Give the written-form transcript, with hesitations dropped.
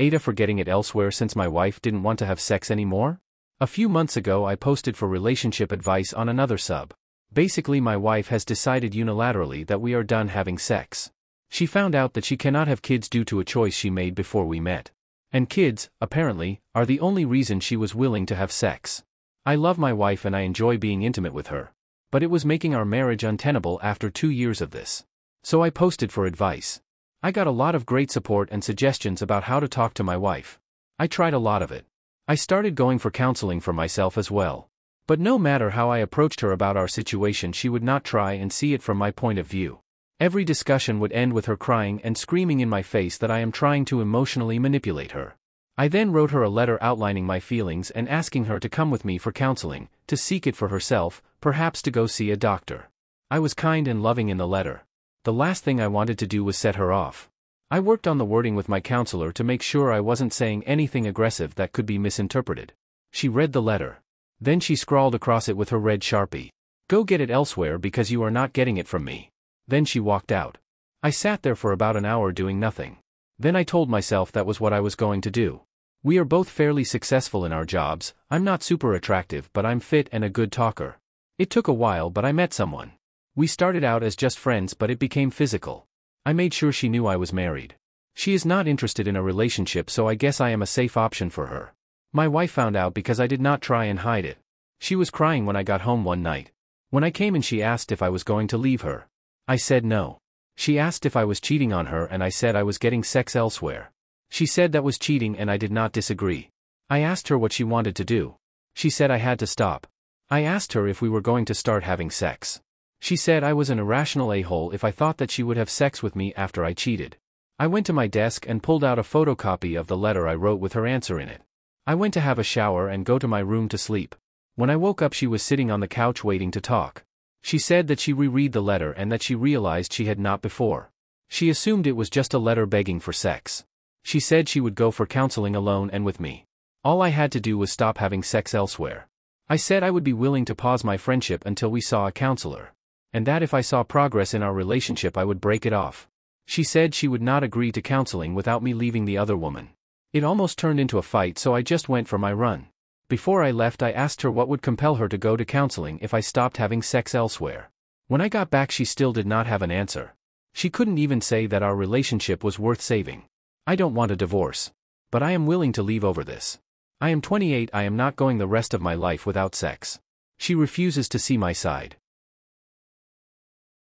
AITA for getting it elsewhere since my wife didn't want to have sex anymore? A few months ago I posted for relationship advice on another sub. Basically my wife has decided unilaterally that we are done having sex. She found out that she cannot have kids due to a choice she made before we met. And kids, apparently, are the only reason she was willing to have sex. I love my wife and I enjoy being intimate with her. But it was making our marriage untenable after 2 years of this. So I posted for advice. I got a lot of great support and suggestions about how to talk to my wife. I tried a lot of it. I started going for counseling for myself as well. But no matter how I approached her about our situation, she would not try and see it from my point of view. Every discussion would end with her crying and screaming in my face that I am trying to emotionally manipulate her. I then wrote her a letter outlining my feelings and asking her to come with me for counseling, to seek it for herself, perhaps to go see a doctor. I was kind and loving in the letter. The last thing I wanted to do was set her off. I worked on the wording with my counselor to make sure I wasn't saying anything aggressive that could be misinterpreted. She read the letter. Then she scrawled across it with her red Sharpie, "Go get it elsewhere because you are not getting it from me." Then she walked out. I sat there for about an hour doing nothing. Then I told myself that was what I was going to do. We are both fairly successful in our jobs. I'm not super attractive, but I'm fit and a good talker. It took a while, but I met someone. We started out as just friends, but it became physical. I made sure she knew I was married. She is not interested in a relationship, so I guess I am a safe option for her. My wife found out because I did not try and hide it. She was crying when I got home one night. When I came in, she asked if I was going to leave her. I said no. She asked if I was cheating on her and I said I was getting sex elsewhere. She said that was cheating and I did not disagree. I asked her what she wanted to do. She said I had to stop. I asked her if we were going to start having sex. She said I was an irrational a-hole if I thought that she would have sex with me after I cheated. I went to my desk and pulled out a photocopy of the letter I wrote with her answer in it. I went to have a shower and go to my room to sleep. When I woke up, she was sitting on the couch waiting to talk. She said that she reread the letter and that she realized she had not before. She assumed it was just a letter begging for sex. She said she would go for counseling alone and with me. All I had to do was stop having sex elsewhere. I said I would be willing to pause my friendship until we saw a counselor. And that if I saw progress in our relationship I would break it off. She said she would not agree to counseling without me leaving the other woman. It almost turned into a fight, so I just went for my run. Before I left, I asked her what would compel her to go to counseling if I stopped having sex elsewhere. When I got back, she still did not have an answer. She couldn't even say that our relationship was worth saving. I don't want a divorce. But I am willing to leave over this. I am 28, I am not going the rest of my life without sex. She refuses to see my side.